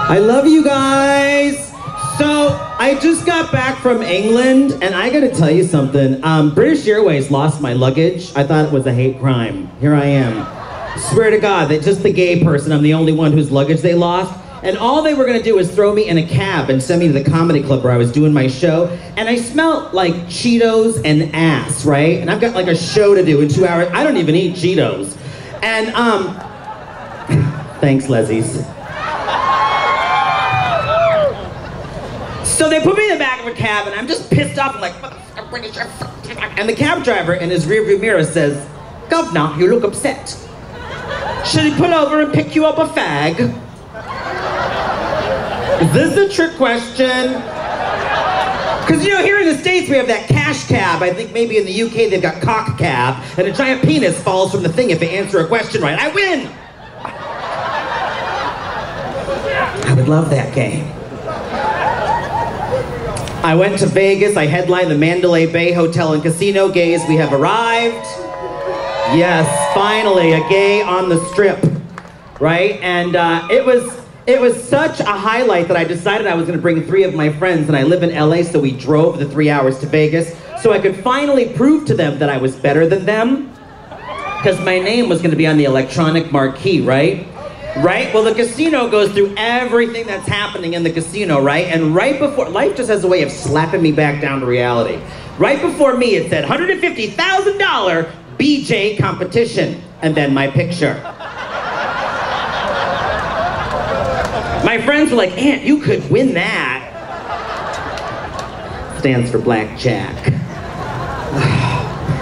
I love you guys. So, I just got back from England, and I gotta tell you something. British Airways lost my luggage. I thought it was a hate crime. Here I am. Swear to God, that just the gay person, I'm the only one whose luggage they lost. And all they were gonna do was throw me in a cab and send me to the comedy club where I was doing my show. And I smelled like Cheetos and ass, right? And I've got like a show to do in 2 hours. I don't even eat Cheetos. And, thanks, Leslie's. So they put me in the back of a cab, and I'm just pissed off. I'm like, and the cab driver in his rearview mirror says, "Governor, you look upset. Should he pull over and pick you up a fag?" Is this a trick question? Because, you know, here in the States we have that cash cab. I think maybe in the UK they've got cock cab, and a giant penis falls from the thing if they answer a question right. I win! I would love that game. I went to Vegas. I headlined the Mandalay Bay Hotel and Casino. Gays, we have arrived. Yes, finally, a gay on the strip, right? And it was such a highlight that I decided I was going to bring 3 of my friends, and I live in LA, so we drove the 3 hours to Vegas so I could finally prove to them that I was better than them, because my name was going to be on the electronic marquee, right? Right? Well, the casino goes through everything that's happening in the casino, right? And right before, life just has a way of slapping me back down to reality. Right before me, it said $150,000 BJ competition, and then my picture. My friends were like, "Aunt, you could win that." Stands for blackjack.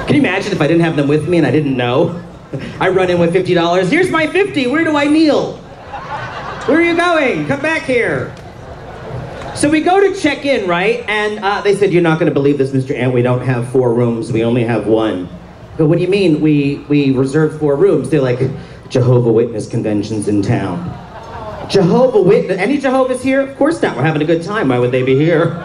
Can you imagine if I didn't have them with me and I didn't know? I run in with $50. "Here's my 50. Where do I kneel? Where are you going? Come back here." So we go to check in, right? And they said, "You're not going to believe this, Mr. Ant. We don't have 4 rooms. We only have 1. I go, "What do you mean? We reserved 4 rooms." They're like, "Jehovah Witness conventions in town." Jehovah Witness? Any Jehovah's here? Of course not. We're having a good time. Why would they be here?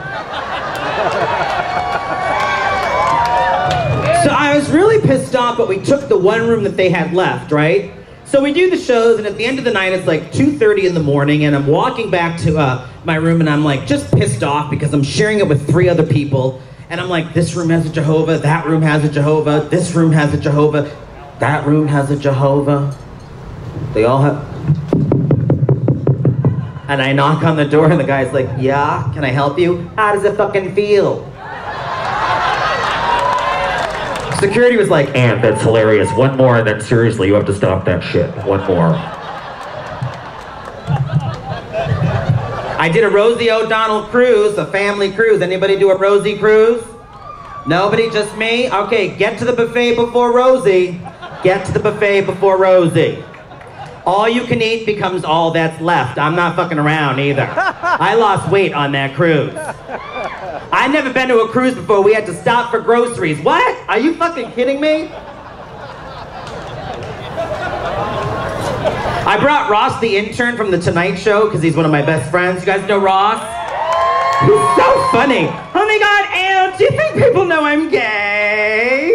So I was really pissed off, but we took the 1 room that they had left, right? So we do the shows, and at the end of the night, it's like 2:30 in the morning, and I'm walking back to my room, and I'm like just pissed off because I'm sharing it with 3 other people, and I'm like, this room has a Jehovah, that room has a Jehovah, this room has a Jehovah, that room has a Jehovah. They all have... And I knock on the door, and the guy's like, "Yeah, can I help you? How does it fucking feel?" Security was like, "Aunt, that's hilarious. 1 more, and then seriously, you have to stop that shit. 1 more." I did a Rosie O'Donnell cruise, a family cruise. Anybody do a Rosie cruise? Nobody, just me? Okay, get to the buffet before Rosie. Get to the buffet before Rosie. All you can eat becomes all that's left. I'm not fucking around either. I lost weight on that cruise. I'd never been to a cruise before. We had to stop for groceries. What? Are you fucking kidding me? I brought Ross, the intern from The Tonight Show, because he's one of my best friends. You guys know Ross? He's so funny. Oh my God, Aunt, do you think people know I'm gay?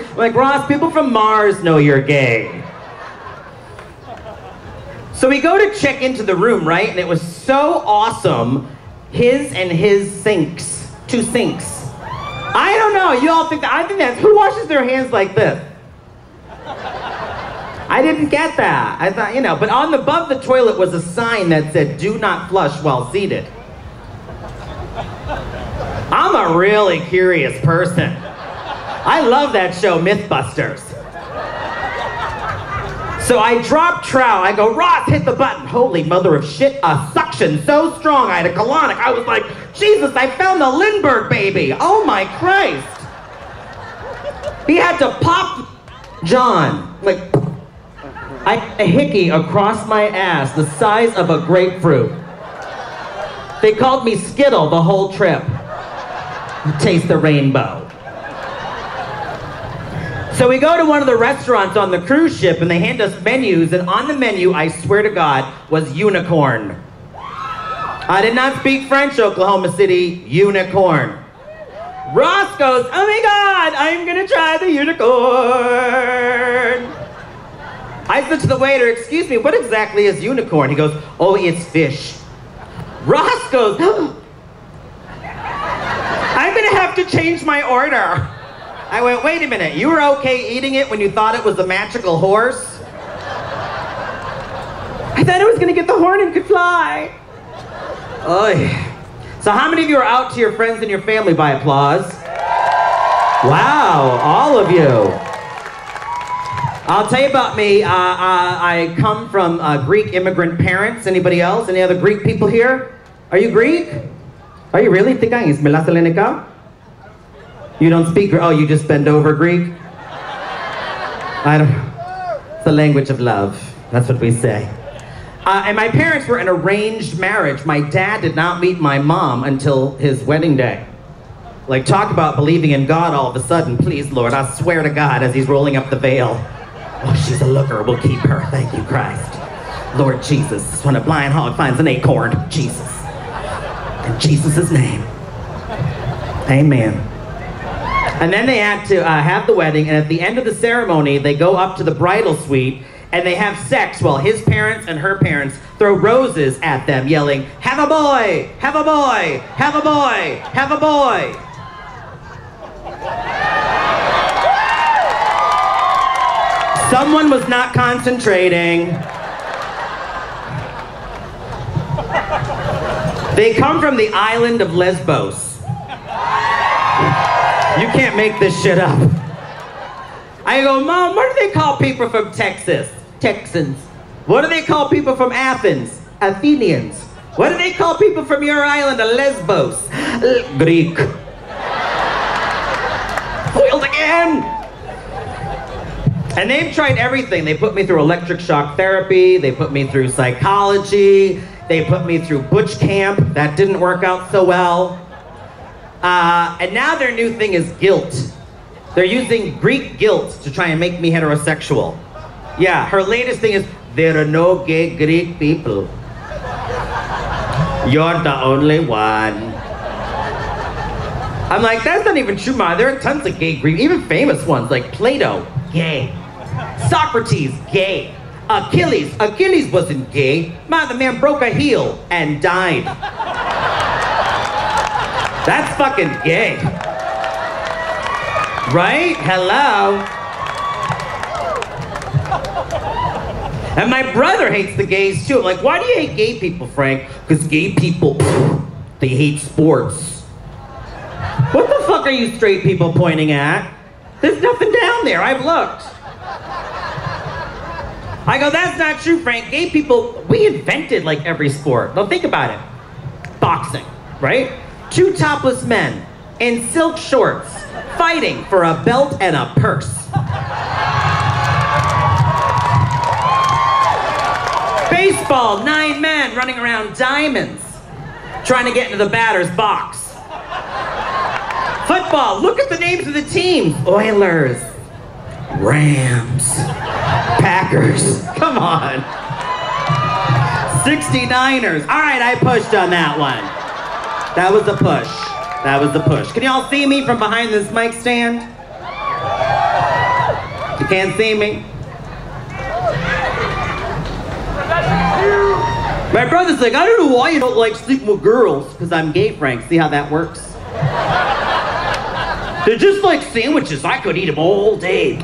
I'm like, "Ross, people from Mars know you're gay." So we go to check into the room, right? And it was so awesome. His and his sinks. 2 sinks. I don't know, you all think that, I think that's, who washes their hands like this? I didn't get that. I thought, you know, but above the toilet was a sign that said, "Do not flush while seated." I'm a really curious person. I love that show, Mythbusters. So I drop trow. I go, "Ross, hit the button." Holy mother of shit, a suction so strong I had a colonic. I was like, Jesus, I found the Lindbergh baby. Oh my Christ. He had to pop John, like, a hickey across my ass the size of a grapefruit. They called me Skittle the whole trip. Taste the rainbow. So we go to one of the restaurants on the cruise ship, and they hand us menus, and on the menu, I swear to God, was unicorn. I did not speak French, Oklahoma City. Unicorn. Ross goes, "Oh my God, I'm gonna try the unicorn." I said to the waiter, excuse me, what exactly is unicorn? He goes, oh, it's fish. Ross goes, I'm gonna have to change my order. I went, wait a minute, you were okay eating it when you thought it was a magical horse? I thought it was gonna get the horn and could fly. Oy. So how many of you are out to your friends and your family by applause? Wow, all of you. I'll tell you about me. I come from Greek immigrant parents. Anybody else? Any other Greek people here? Are you Greek? Are you really? You don't speak Greek? Oh, you just bend over Greek? I don't. It's the language of love. That's what we say. And my parents were an arranged marriage. My dad did not meet my mom until his wedding day. Like, talk about believing in God all of a sudden. Please, Lord, I swear to God, as he's rolling up the veil. Oh, she's a looker. We'll keep her. Thank you, Christ. Lord Jesus, when a blind hog finds an acorn, Jesus. In Jesus' name. Amen. And then they had to have the wedding, and at the end of the ceremony, they go up to the bridal suite, and they have sex while his parents and her parents throw roses at them, yelling, have a boy, have a boy, have a boy, have a boy. Someone was not concentrating. They come from the island of Lesbos. You can't make this shit up. I go, Mom, what do they call people from Texas? Texans. What do they call people from Athens? Athenians. What do they call people from your island of Lesbos? Greek. Foiled again! And they've tried everything. They put me through electric shock therapy. They put me through psychology. They put me through butch camp. That didn't work out so well. And now their new thing is guilt. They're using Greek guilt to try and make me heterosexual. Yeah, her latest thing is, there are no gay Greek people. You're the only one. I'm like, that's not even true, Ma. There are tons of gay Greek, even famous ones, like Plato, gay. Socrates, gay. Achilles wasn't gay. Ma, the man broke a heel and died. That's fucking gay. Right? Hello? And my brother hates the gays too. I'm like, why do you hate gay people, Frank? Because gay people, they hate sports. What the fuck are you straight people pointing at? There's nothing down there, I've looked. I go, that's not true, Frank. Gay people, we invented like every sport. Now think about it. Boxing, right? Two topless men in silk shorts fighting for a belt and a purse. Baseball, 9 men running around diamonds, trying to get into the batter's box. Football, look at the names of the teams. Oilers, Rams, Packers, come on. 69ers. All right, I pushed on that one. That was the push. That was the push. Can y'all see me from behind this mic stand? You can't see me? My brother's like, I don't know why you don't like sleeping with girls. Because I'm gay, Frank. See how that works? They're just like sandwiches. I could eat them all day.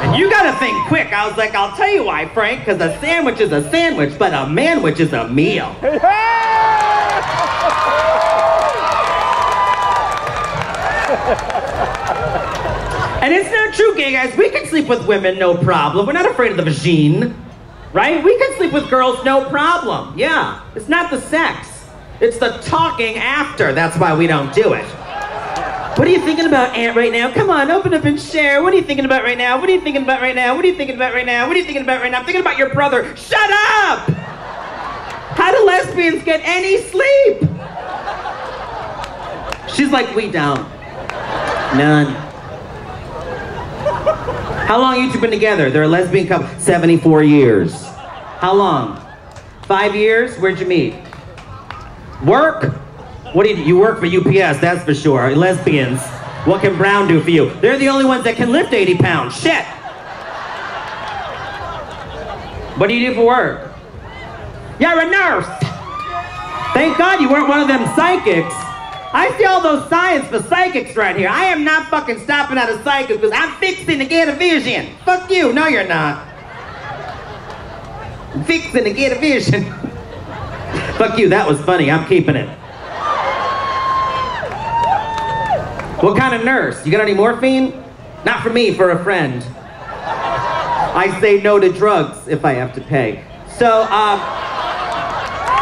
And you gotta think quick. I was like, I'll tell you why, Frank. Because a sandwich is a sandwich, but a manwich is a meal. And it's not true, gay guys. We can sleep with women, no problem. We're not afraid of the vagine, right? We can sleep with girls, no problem. Yeah, it's not the sex. It's the talking after. That's why we don't do it. What are you thinking about, Aunt, right now? Come on, open up and share. What are you thinking about right now? What are you thinking about right now? What are you thinking about right now? What are you thinking about right now? I'm thinking about your brother. Shut up! How do lesbians get any sleep? She's like, we don't. None. How long you two been together? They're a lesbian couple. 74 years. How long? 5 years? Where'd you meet? Work? What do you work for UPS, that's for sure. Lesbians. What can Brown do for you? They're the only ones that can lift 80 pounds. Shit. What do you do for work? You're a nurse. Thank God you weren't one of them psychics. I see all those signs for psychics right here. I am not fucking stopping at a psychic because I'm fixing to get a vision. Fuck you. No, you're not. I'm fixing to get a vision. Fuck you. That was funny. I'm keeping it. What kind of nurse? You got any morphine? Not for me, for a friend. I say no to drugs if I have to pay. So,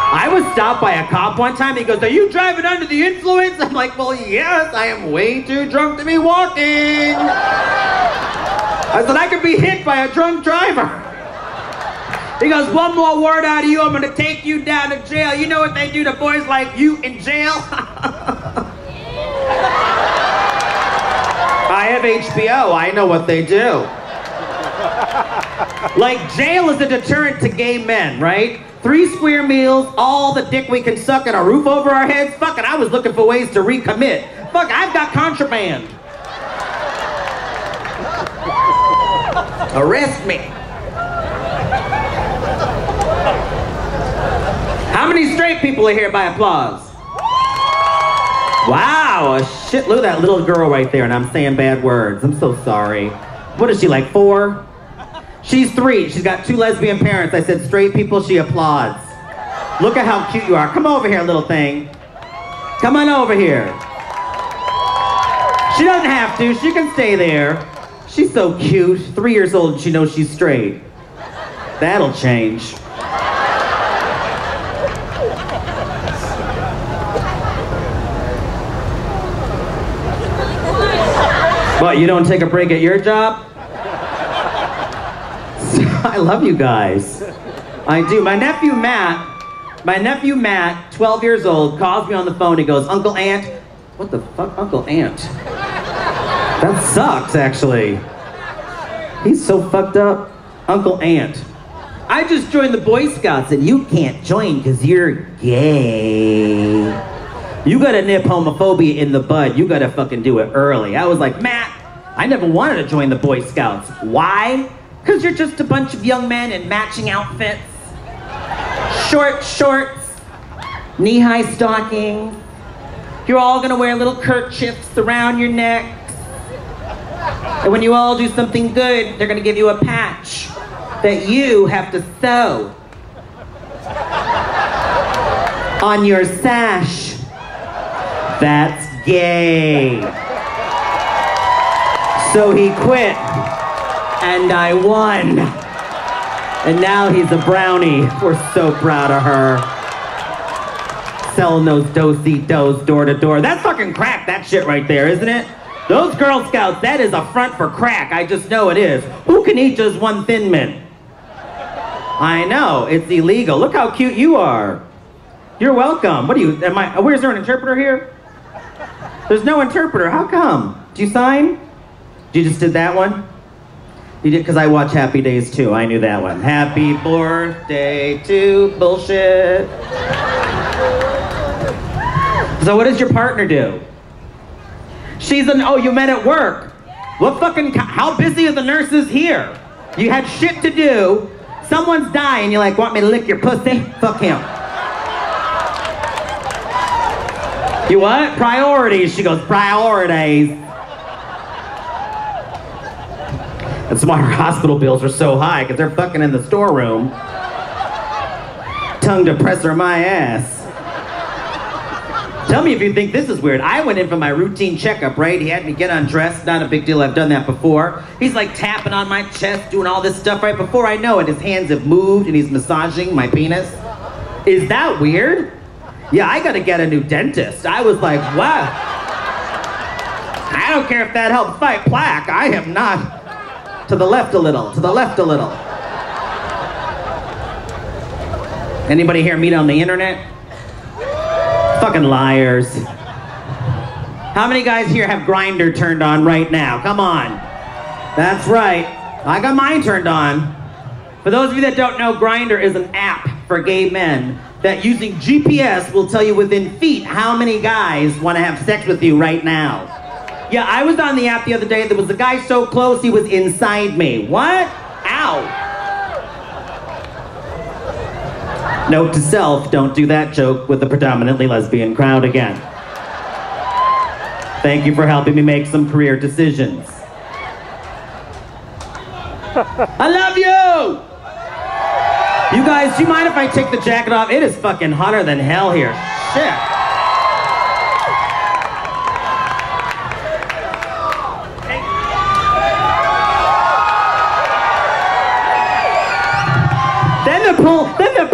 I was stopped by a cop one time. He goes, "Are you driving under the influence?" I'm like, "Well, yes, I am way too drunk to be walking." I said, "I could be hit by a drunk driver." He goes, "One more word out of you, I'm gonna take you down to jail. You know what they do to boys like you in jail?" I have HBO, I know what they do. Like, jail is a deterrent to gay men, right? 3 square meals, all the dick we can suck, and a roof over our heads. Fuck it, I was looking for ways to recommit. Fuck, I've got contraband. Arrest me. How many straight people are here by applause? Wow, a shit, look at that little girl right there, and I'm saying bad words. I'm so sorry. What is she, like 4? She's 3. She's got 2 lesbian parents. I said straight people, she applauds. Look at how cute you are. Come over here, little thing. Come on over here. She doesn't have to. She can stay there. She's so cute. 3 years old and she knows she's straight. That'll change. What, you don't take a break at your job? I love you guys. I do. My nephew Matt, 12 years old, calls me on the phone. He goes, "Uncle Ant." What the fuck, Uncle Ant? That sucks, actually. He's so fucked up. Uncle Ant. "I just joined the Boy Scouts," and "You can't join because you're gay. You gotta nip homophobia in the bud. You gotta fucking do it early." I was like, "Matt, I never wanted to join the Boy Scouts." "Why?" "Because you're just a bunch of young men in matching outfits. Short shorts, knee-high stockings. You're all gonna wear little kerchiefs around your necks. And when you all do something good, they're gonna give you a patch that you have to sew on your sash. That's gay." So he quit, and I won. And now he's a brownie. We're so proud of her. Selling those do-si-dos door to door. That's fucking crack, that shit right there, isn't it? Those Girl Scouts, that is a front for crack. I just know it is. Who can eat just one Thin Mint? I know, it's illegal. Look how cute you are. You're welcome. What are you, where's there an interpreter here? There's no interpreter, how come? Did you sign? You just did that one? You did, because I watch Happy Days too. I knew that one. Happy birthday to bullshit. So what does your partner do? She's oh, you met at work. What fucking, how busy are the nurses here? You had shit to do. Someone's dying. You're like, "Want me to lick your pussy?" Fuck him. You what? Priorities. She goes, "Priorities." That's why our hospital bills are so high, because they're fucking in the storeroom. Tongue depressor my ass. Tell me if you think this is weird. I went in for my routine checkup, right? He had me get undressed. Not a big deal, I've done that before. He's like tapping on my chest, doing all this stuff. Right before I know it, his hands have moved and he's massaging my penis. Is that weird? Yeah, I gotta get a new dentist. I was like, wow. I don't care if that helps fight plaque. I am not. To the left a little, to the left a little. Anybody here meet on the internet? Fucking liars. How many guys here have Grindr turned on right now? Come on. That's right. I got mine turned on. For those of you that don't know, Grindr is an app for gay men that using GPS will tell you within feet how many guys want to have sex with you right now. Yeah, I was on the app the other day. There was a guy so close he was inside me. What? Ow. Note to self, don't do that joke with a predominantly lesbian crowd again. Thank you for helping me make some career decisions. I love you! You guys, do you mind if I take the jacket off? It is fucking hotter than hell here. Shit.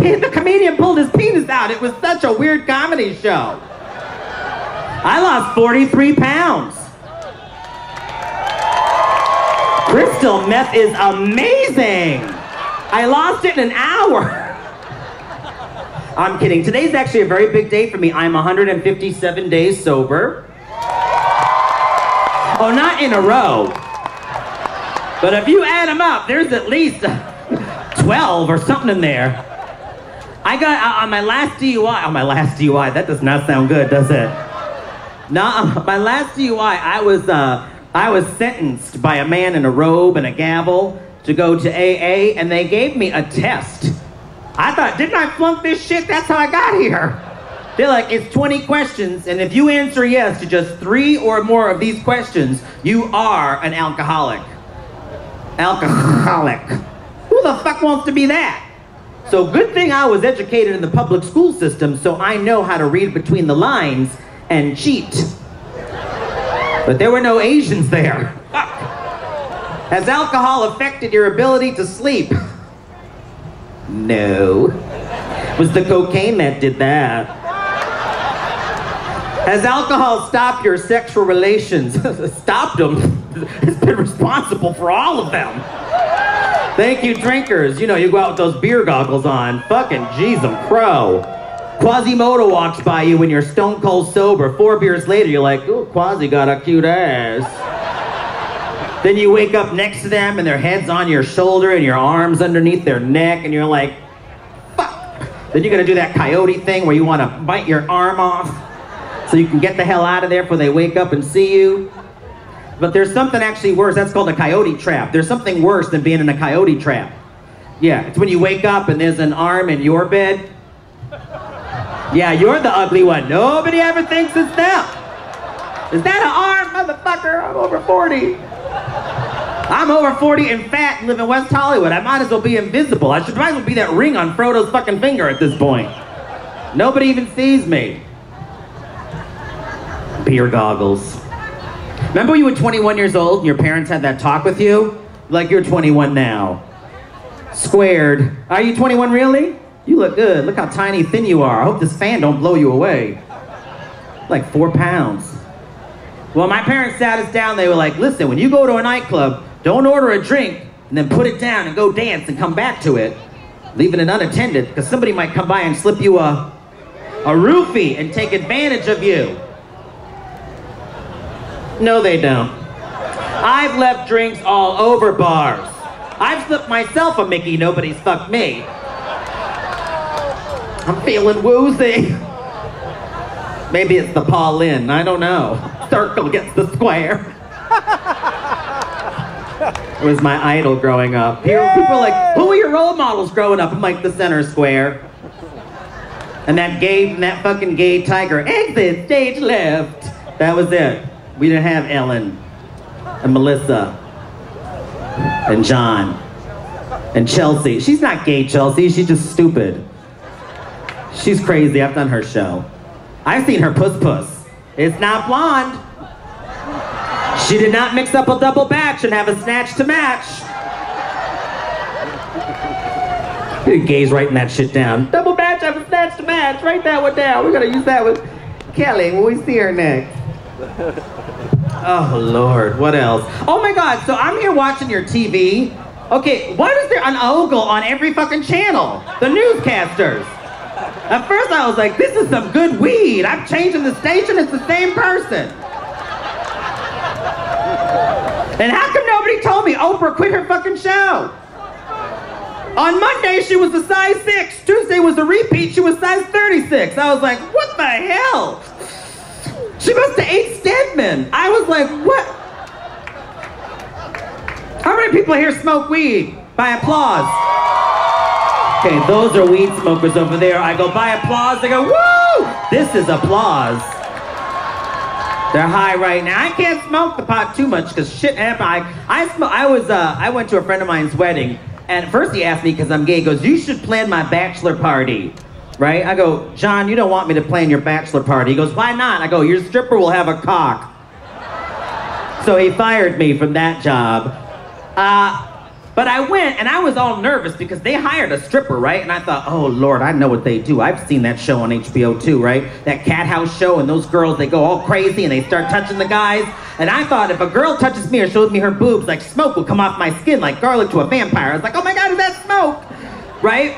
Then the comedian pulled his penis out. It was such a weird comedy show. I lost 43 pounds. Crystal meth is amazing. I lost it in an hour. I'm kidding. Today's actually a very big day for me. I'm 157 days sober. Oh, not in a row. But if you add them up, there's at least 12 or something in there. I got on my last DUI. On my last DUI, that does not sound good, does it? No, my last DUI, I was sentenced by a man in a robe and a gavel to go to AA, and they gave me a test. I thought, didn't I flunk this shit? That's how I got here. They're like, it's 20 questions, and if you answer yes to just 3 or more of these questions, you are an alcoholic. Alcoholic. Who the fuck wants to be that? So good thing I was educated in the public school system, so I know how to read between the lines and cheat. But there were no Asians there. Fuck. Has alcohol affected your ability to sleep? No. It was the cocaine that did that. Has alcohol stopped your sexual relations? Stopped them? It's been responsible for all of them. Thank you, drinkers. You know, you go out with those beer goggles on. Fucking jeezum crow. Quasimodo walks by you when you're stone cold sober. 4 beers later, you're like, ooh, Quasi got a cute ass. Then you wake up next to them and their head's on your shoulder and your arms underneath their neck and you're like, fuck. Then you're gonna do that coyote thing where you wanna bite your arm off so you can get the hell out of there before they wake up and see you. But there's something actually worse. That's called a coyote trap. There's something worse than being in a coyote trap. Yeah, it's when you wake up and there's an arm in your bed. Yeah, you're the ugly one. Nobody ever thinks it's them. Is that an arm, motherfucker? I'm over 40. I'm over 40 and fat and live in West Hollywood. I might as well be invisible. Might as well be that ring on Frodo's fucking finger at this point. Nobody even sees me. Beer goggles. Remember when you were 21 years old and your parents had that talk with you? Like you're 21 now. Squared. Are you 21 really? You look good. Look how tiny thin you are. I hope this fan don't blow you away. Like 4 pounds. Well, my parents sat us down. They were like, listen, when you go to a nightclub, don't order a drink and then put it down and go dance and come back to it, leaving it unattended because somebody might come by and slip you a roofie and take advantage of you. No, they don't. I've left drinks all over bars. I've slipped myself a Mickey, nobody's fucked me. I'm feeling woozy. Maybe it's the Paul Lynn, I don't know. Circle gets the square. It was my idol growing up. People are like, who are your role models growing up? I'm like, the center square. And that fucking gay tiger, exit stage left. That was it. We didn't have Ellen and Melissa and John and Chelsea. She's not gay, Chelsea. She's just stupid. She's crazy. I've done her show. I've seen her puss. It's not blonde. She did not mix up a double batch and have a snatch to match. You gays writing that shit down. Double batch, have a snatch to match. Write that one down. We're gonna use that with Kelly when we see her next. Oh Lord, what else? Oh my God, so I'm here watching your TV. Okay, why is there an ogle on every fucking channel? The newscasters. At first I was like, this is some good weed. I'm changing the station, it's the same person. And how come nobody told me Oprah quit her fucking show? On Monday she was a size 6. Tuesday was a repeat, she was size 36. I was like, what the hell? She must have ate Stedman. I was like, what? How many people here smoke weed? By applause. Okay, those are weed smokers over there. I go, by applause. They go, woo! This is applause. They're high right now. I can't smoke the pot too much because shit happened. I went to a friend of mine's wedding, and first he asked me, because I'm gay, he goes, you should plan my bachelor party. Right? I go, John, you don't want me to plan your bachelor party. He goes, why not? I go, your stripper will have a cock. So he fired me from that job. But I went, and I was all nervous because they hired a stripper, right? And I thought, oh, Lord, I know what they do. I've seen that show on HBO too, right? That cat house show, and those girls, they go all crazy, and they start touching the guys. And I thought if a girl touches me or shows me her boobs, like smoke will come off my skin like garlic to a vampire. I was like, oh my God, is that smoke? Right?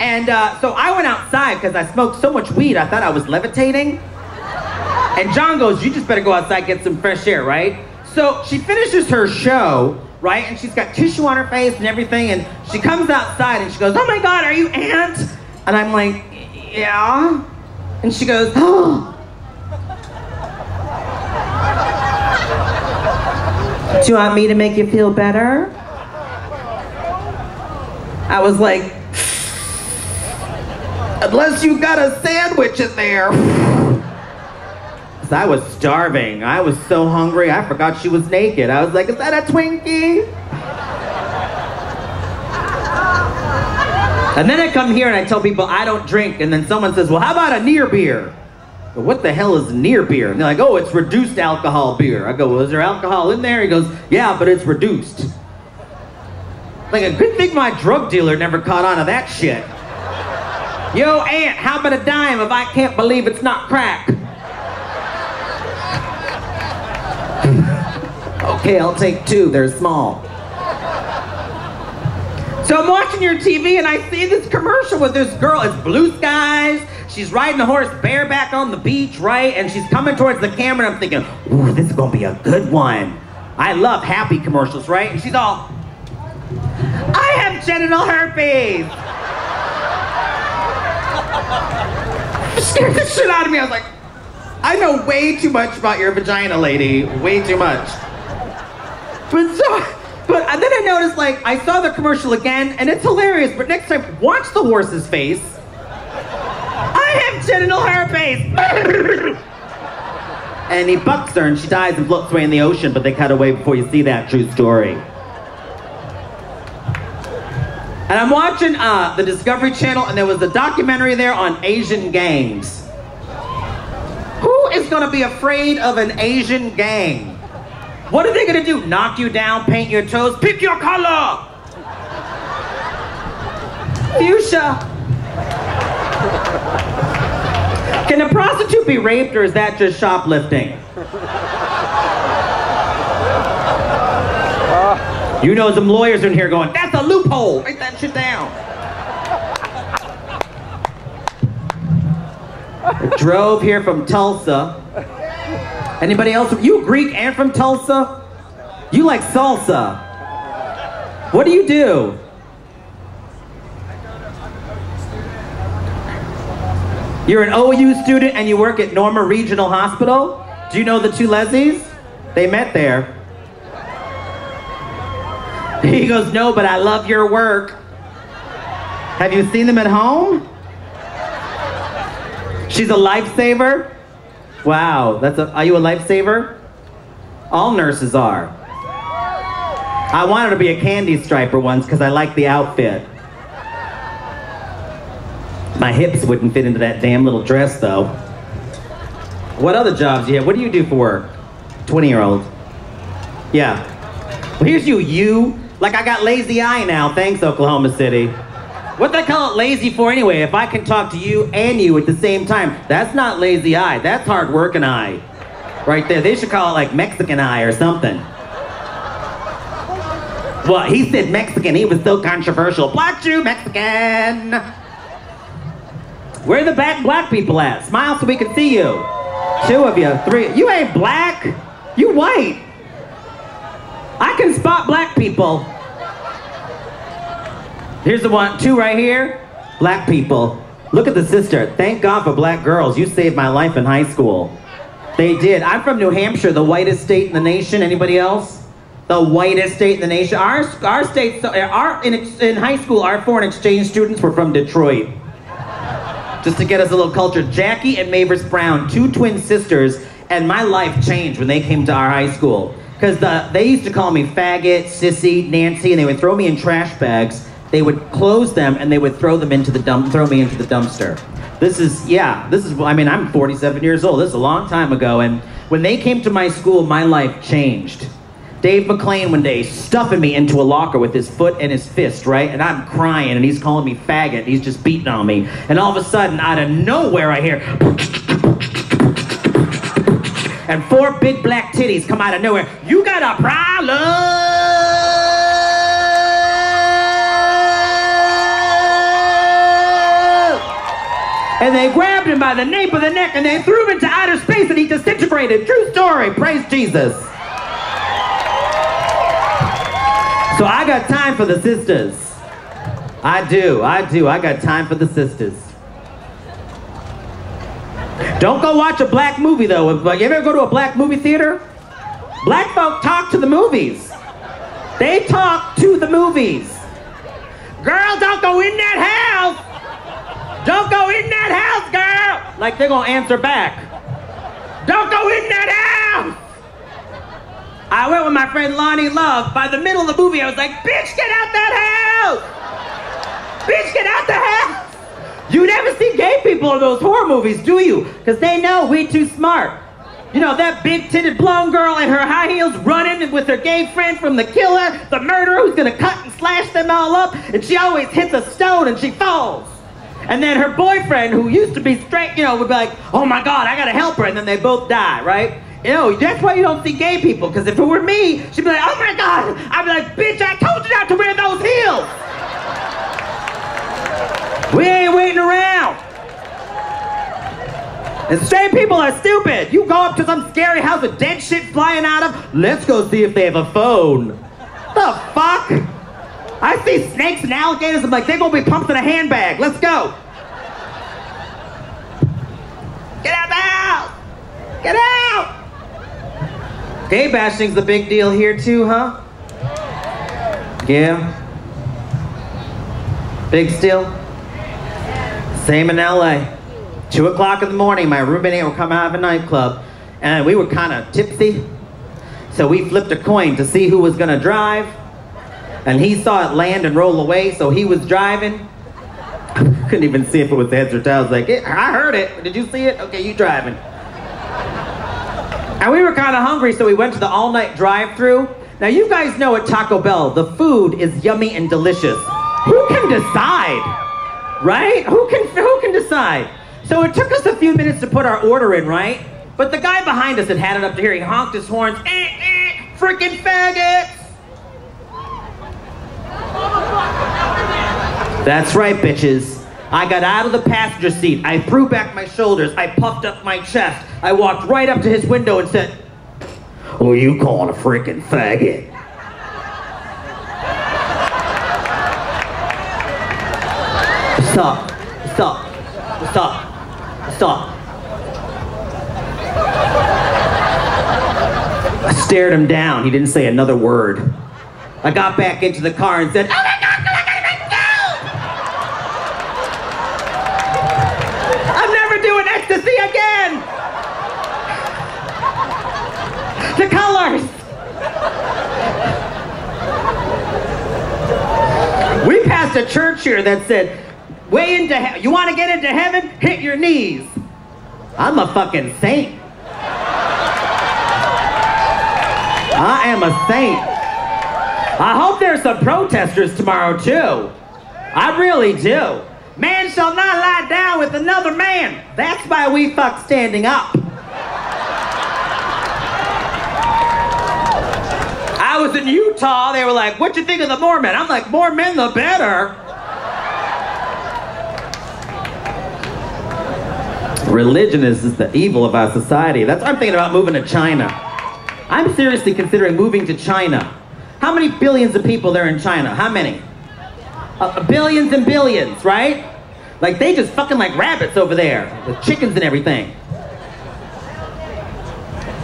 And so I went outside because I smoked so much weed, I thought I was levitating. And John goes, you just better go outside and get some fresh air, right? So she finishes her show, right? And she's got tissue on her face and everything. And she comes outside and she goes, oh my God, are you Aunt? And I'm like, yeah. And she goes, oh. Do you want me to make you feel better? I was like, unless you got a sandwich in there. I was starving. I was so hungry, I forgot she was naked. I was like, is that a Twinkie? And then I come here and I tell people I don't drink, and then someone says, well, how about a near beer? Well, what the hell is near beer? And they're like, oh, it's reduced alcohol beer. I go, well, is there alcohol in there? He goes, yeah, but it's reduced. Like, a good thing my drug dealer never caught on to that shit. Yo, Aunt, how about a dime if I can't believe it's not crack? Okay, I'll take two, they're small. So I'm watching your TV and I see this commercial with this girl. It's blue skies. She's riding a horse bareback on the beach, right? And she's coming towards the camera and I'm thinking, ooh, this is gonna be a good one. I love happy commercials, right? And she's all, I have genital herpes. Scared the shit out of me. I was like, I know way too much about your vagina, lady. Way too much. But then I noticed, like, I saw the commercial again, and it's hilarious, but next time, watch the horse's face. I have genital herpes! And he bucks her, and she dies and floats away in the ocean, but they cut away before you see that true story. And I'm watching the Discovery Channel, and there was a documentary there on Asian gangs. Who is gonna be afraid of an Asian gang? What are they gonna do? Knock you down, paint your toes, pick your color! Fuchsia. Can a prostitute be raped, or is that just shoplifting? You know some lawyers in here going, that's a loophole! Write that shit down. I drove here from Tulsa. Anybody else? You Greek and from Tulsa? You like salsa. What do you do? You're an OU student and you work at Norma Regional Hospital? Do you know the two Leslies? They met there. He goes, no, but I love your work. Have you seen them at home? She's a lifesaver? Wow, are you a lifesaver? All nurses are. I wanted to be a candy striper once because I liked the outfit. My hips wouldn't fit into that damn little dress though. What other jobs do you have? What do you do for work? 20-year-old. Yeah. Well, here's you. Like I got lazy eye now, thanks Oklahoma City. What do they call it lazy for anyway? If I can talk to you and you at the same time, that's not lazy eye, that's hard working eye. Right there, they should call it like Mexican eye or something. Well, he said Mexican, he was so controversial. Black Jew, Mexican. Where are the black people at? Smile so we can see you. 2 of you, 3. You ain't black, you white. I can spot black people. Here's the 1, 2 right here. Black people. Look at the sister. Thank God for black girls. You saved my life in high school. They did. I'm from New Hampshire, the whitest state in the nation. Anybody else? The whitest state in the nation. Our state, in high school, our foreign exchange students were from Detroit. Just to get us a little culture. Jackie and Mavis Brown, 2 twin sisters, and my life changed when they came to our high school. Because they used to call me faggot, sissy, Nancy, and they would throw me in trash bags. They would close them and they would throw me into the dumpster. I mean, I'm 47 years old. This is a long time ago. And when they came to my school, my life changed. Dave McClain one day stuffing me into a locker with his foot and his fist, right? And I'm crying and he's calling me faggot. And he's just beating on me. And all of a sudden, out of nowhere, I hear... and 4 big black titties come out of nowhere. You got a problem! And they grabbed him by the nape of the neck and they threw him into outer space and he disintegrated. True story. Praise Jesus. So I got time for the sisters. I do. I got time for the sisters. Don't go watch a black movie though. If you ever go to a black movie theater, black folk talk to the movies. They talk to the movies. Girl, don't go in that house. Don't go in that house, girl. Like they're gonna answer back. Don't go in that house. I went with my friend Lonnie Love. By the middle of the movie, I was like, bitch, get out that house. Bitch, get out the house. You never see gay people in those horror movies, do you? Because they know we too smart. You know, that big-titted blonde girl in her high heels running with her gay friend from the killer, the murderer who's gonna cut and slash them all up, and she always hits a stone and she falls. And then her boyfriend, who used to be straight, you know, would be like, oh my God, I gotta help her, and then they both die, right? You know, that's why you don't see gay people, because if it were me, she'd be like, oh my God, I'd be like, bitch, I told you not to wear those heels. We ain't waiting around. And straight people are stupid. You go up to some scary house with dead shit flying out of, let's go see if they have a phone. The fuck? I see snakes and alligators, I'm like, they're gonna be pumped in a handbag. Let's go. Get out the house. Get out. Gay bashing's the big deal here too, huh? Yeah. Big still? Same in LA. 2 o'clock in the morning, my roommate and I were coming out of a nightclub, and we were kind of tipsy, so we flipped a coin to see who was gonna drive, and he saw it land and roll away, so he was driving. Couldn't even see if it was heads or tails. Like, I heard it. Did you see it? Okay, you driving. And we were kind of hungry, so we went to the all-night drive-thru. Now, you guys know at Taco Bell, the food is yummy and delicious. Who can decide? Right? Who can decide? So it took us a few minutes to put our order in, right? But the guy behind us had had it up to here. He honked his horns. Freaking faggots! That's right, bitches. I got out of the passenger seat. I threw back my shoulders. I puffed up my chest. I walked right up to his window and said, "Who you calling a freaking faggot?" Stop. Stop. Stop. Stop. I stared him down. He didn't say another word. I got back into the car and said, "Oh my God, I'm never doing ecstasy again!" The colors! We passed a church here that said, way into heaven. You want to get into heaven? Hit your knees. I'm a fucking saint. I am a saint. I hope there's some protesters tomorrow too. I really do. Man shall not lie down with another man. That's why we fuck standing up. I was in Utah. They were like, "What you think of the more men?" I'm like, "More men, the better." Religion is just the evil of our society. That's why I'm thinking about moving to China. I'm seriously considering moving to China. How many billions of people there in China? How many? Billions and billions, right? Like they just fucking like rabbits over there with chickens and everything.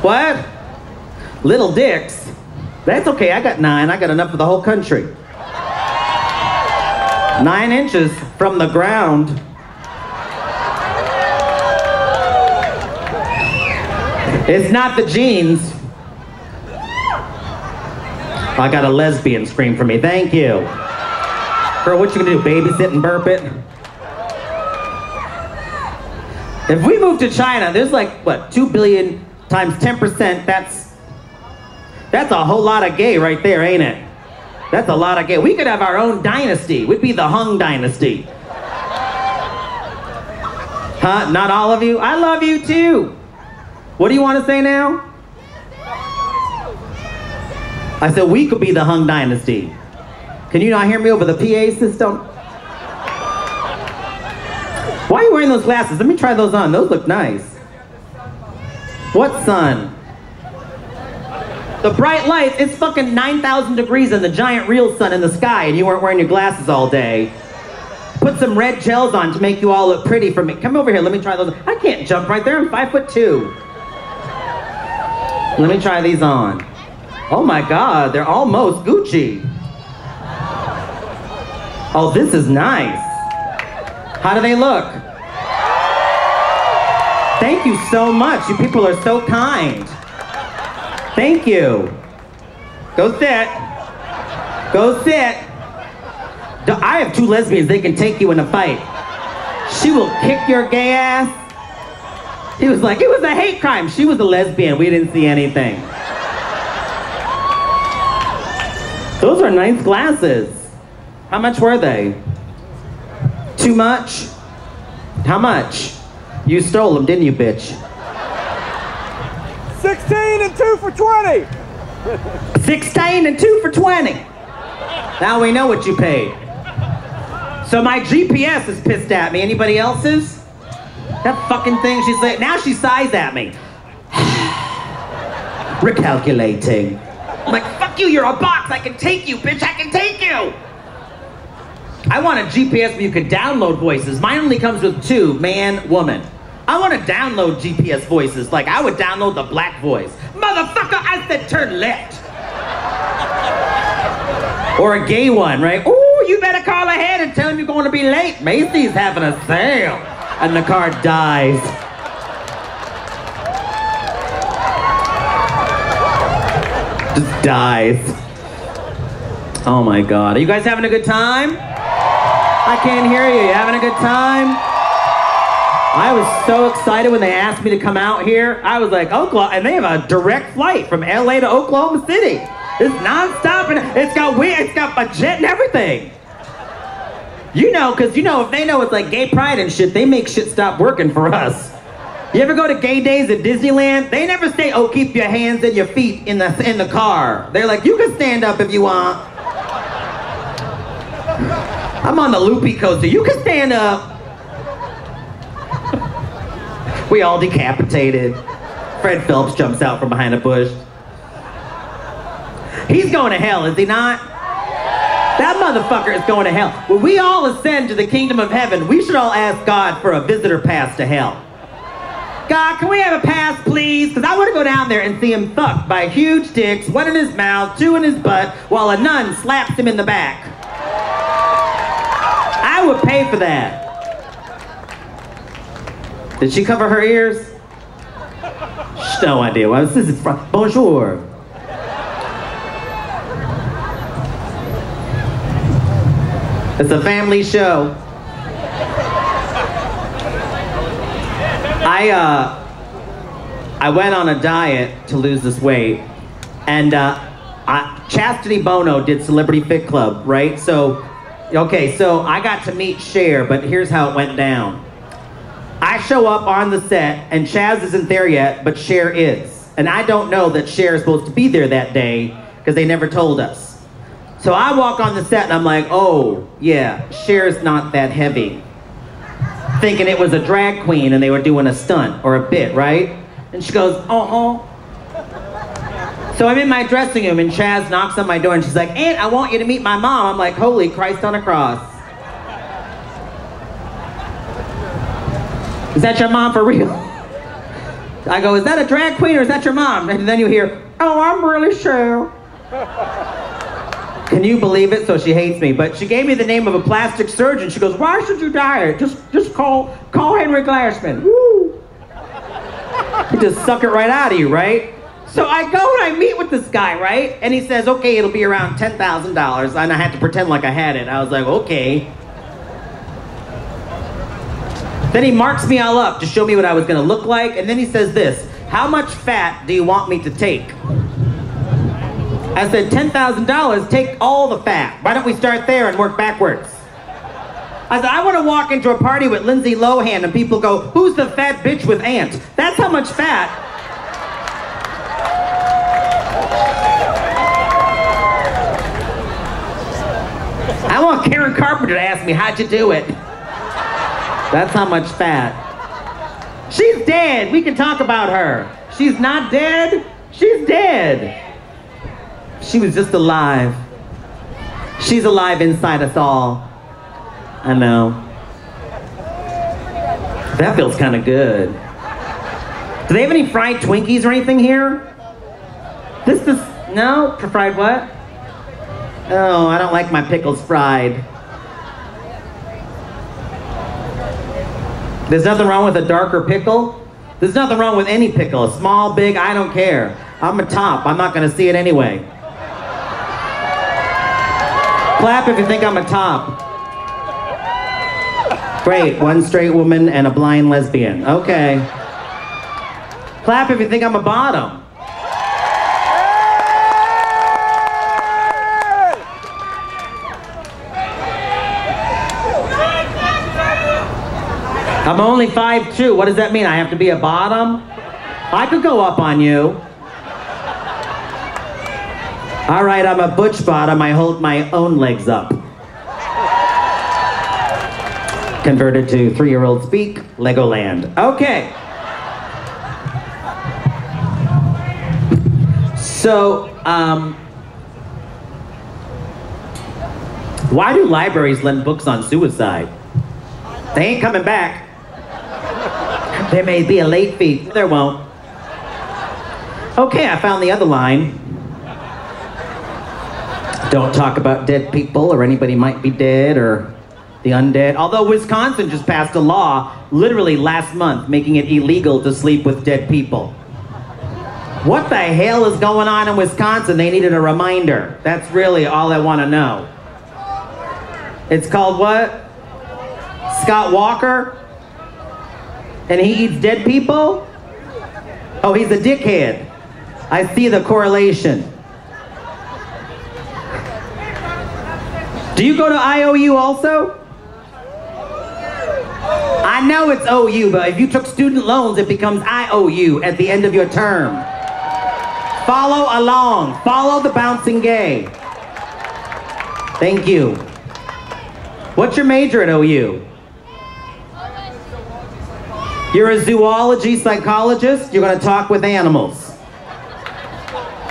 What? Little dicks? That's okay, I got 9. I got enough for the whole country. 9 inches from the ground. It's not the jeans. I got a lesbian scream for me. Thank you. Girl, what you gonna do? Babysit and burp it? If we move to China, there's like, what, 2 billion times 10%, that's a whole lot of gay right there, ain't it? That's a lot of gay. We could have our own dynasty. We'd be the Hung dynasty. Huh? Not all of you? I love you too. What do you want to say now? I said we could be the Hung dynasty. Can you not hear me over the PA system? Why are you wearing those glasses? Let me try those on. Those look nice. What sun? The bright lights, it's fucking 9,000 degrees in the giant real sun in the sky and you weren't wearing your glasses all day. Put some red gels on to make you all look pretty for me. Come over here, let me try those. I can't jump right there, I'm 5'2". Let me try these on. Oh my God, they're almost Gucci. Oh, this is nice. How do they look? Thank you so much. You people are so kind. Thank you. Go sit. Go sit. I have 2 lesbians. They can take you in a fight. She will kick your gay ass. He was like, it was a hate crime. She was a lesbian. We didn't see anything. Those are nice glasses. How much were they? Too much? How much? You stole them, didn't you, bitch? 16 and 2 for 20. 16 and 2 for 20. Now we know what you paid. So my GPS is pissed at me. Anybody else's? That fucking thing, she's like, now she sighs at me. Recalculating. I'm like, fuck you, you're a box. I can take you, bitch, I can take you. I want a GPS where you could download voices. Mine only comes with 2, man, woman. I want to download GPS voices. Like, I would download the black voice. Motherfucker, I said turn left. Or a gay one, right? Ooh, you better call ahead and tell them you're going to be late. Macy's having a sale. And the car dies. Just dies. Oh my God. Are you guys having a good time? I can't hear you. You having a good time? I was so excited when they asked me to come out here. I was like, Oklahoma, and they have a direct flight from LA to Oklahoma City. It's non-stop, and it's got a jet and everything. You know, because you know, if they know it's like gay pride and shit, they make shit stop working for us. You ever go to gay days at Disneyland? They never say, oh, keep your hands and your feet in the car. They're like, you can stand up if you want. I'm on the loopy coaster. You can stand up. We all decapitated. Fred Phelps jumps out from behind a bush. He's going to hell, is he not? That motherfucker is going to hell. When we all ascend to the kingdom of heaven, we should all ask God for a visitor pass to hell. God, can we have a pass, please? Because I want to go down there and see him fucked by huge dicks, 1 in his mouth, 2 in his butt, while a nun slaps him in the back. I would pay for that. Did she cover her ears? No idea. Well, this is bonjour. It's a family show. I went on a diet to lose this weight, and Chastity Bono did Celebrity Fit Club, right? So, okay, so I got to meet Cher, but here's how it went down. I show up on the set, and Chaz isn't there yet, but Cher is. And I don't know that Cher is supposed to be there that day, because they never told us. So I walk on the set, and I'm like, oh, yeah, Cher's not that heavy. Thinking it was a drag queen, and they were doing a stunt, or a bit, right? And she goes, uh-huh. So I'm in my dressing room, and Chaz knocks on my door, and she's like, Aunt, I want you to meet my mom. I'm like, holy Christ on a cross. Is that your mom for real? I go, is that a drag queen or is that your mom? And then you hear, oh, I'm really sure. Can you believe it? So she hates me. But she gave me the name of a plastic surgeon. She goes, why should you diet? Just call Henry Glassman. Woo! He just suck it right out of you, right? So I go and I meet with this guy, right? And he says, okay, it'll be around $10,000. And I had to pretend like I had it. I was like, okay. Then he marks me all up to show me what I was gonna look like. And then he says this, how much fat do you want me to take? I said, $10,000, take all the fat. Why don't we start there and work backwards? I said, I want to walk into a party with Lindsay Lohan and people go, who's the fat bitch with ant? That's how much fat. I want Karen Carpenter to ask me, how'd you do it? That's how much fat. She's dead. We can talk about her. She's not dead. She's dead. She was just alive. She's alive inside us all. I know. That feels kind of good. Do they have any fried Twinkies or anything here? No? Fried what? Oh, I don't like my pickles fried. There's nothing wrong with a darker pickle. There's nothing wrong with any pickle. Small, big, I don't care. I'm a top. I'm not going to see it anyway. Clap if you think I'm a top. Great, one straight woman and a blind lesbian. Okay. Clap if you think I'm a bottom. I'm only 5'2". What does that mean? I have to be a bottom? I could go up on you. All right, I'm a butch bottom. I hold my own legs up. Converted to 3-year-old speak, Legoland. Okay. So, why do libraries lend books on suicide? They ain't coming back. There may be a late fee. There won't. Okay, I found the other line. Don't talk about dead people or anybody might be dead or the undead. Although Wisconsin just passed a law literally last month making it illegal to sleep with dead people. What the hell is going on in Wisconsin? They needed a reminder. That's really all I want to know. It's called what? Scott Walker? And he eats dead people? Oh, he's a dickhead. I see the correlation. Do you go to IOU also? I know it's OU, but if you took student loans, it becomes IOU at the end of your term. Follow along. Follow the bouncing gay. Thank you. What's your major at OU? You're a zoology psychologist? You're going to talk with animals.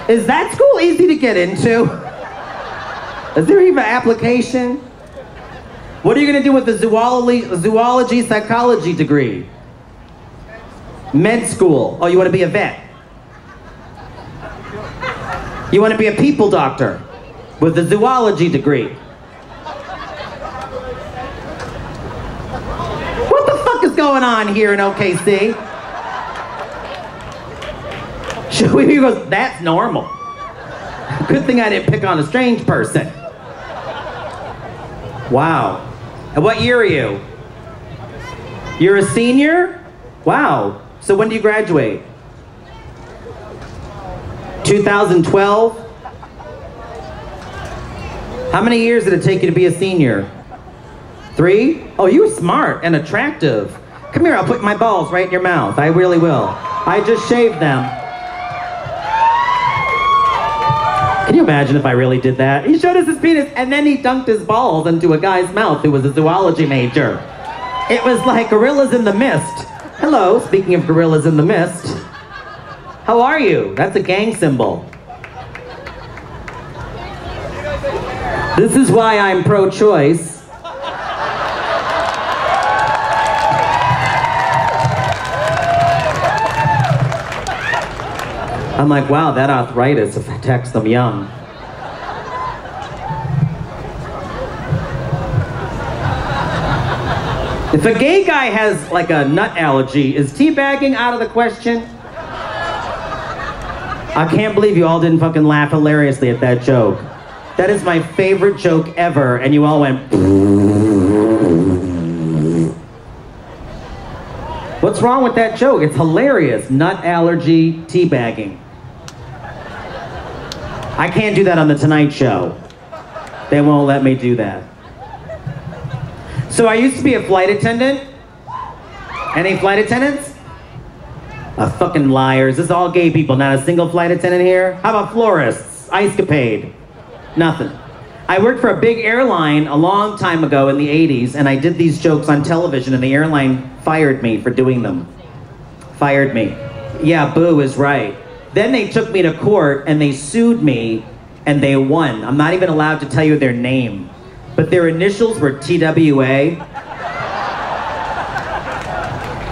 Is that school easy to get into? Is there even an application? What are you going to do with the zoology psychology degree? Med school. Oh, you want to be a vet? You want to be a people doctor with a zoology degree? What the fuck is going on here in OKC? Should we go, that's normal. Good thing I didn't pick on a strange person. Wow. And what year are you? You're a senior? Wow. So when do you graduate? 2012? How many years did it take you to be a senior? 3? Oh, you were smart and attractive. Come here, I'll put my balls right in your mouth. I really will. I just shaved them. Can you imagine if I really did that? He showed us his penis and then he dunked his balls into a guy's mouth who was a zoology major. It was like gorillas in the mist. Hello, speaking of gorillas in the mist. How are you? That's a gang symbol. This is why I'm pro-choice. I'm like, wow, that arthritis attacks them young. If a gay guy has like a nut allergy, is teabagging out of the question? I can't believe you all didn't fucking laugh hilariously at that joke. That is my favorite joke ever, and you all went. What's wrong with that joke? It's hilarious. Nut allergy, teabagging. I can't do that on the Tonight Show. They won't let me do that. So I used to be a flight attendant. Any flight attendants? Fucking liars. This is all gay people, not a single flight attendant here. How about florists? Ice-capade. Nothing. I worked for a big airline a long time ago in the 80s, and I did these jokes on television, and the airline fired me for doing them. Fired me. Yeah, boo is right. Then they took me to court, and they sued me, and they won. I'm not even allowed to tell you their name, but their initials were TWA.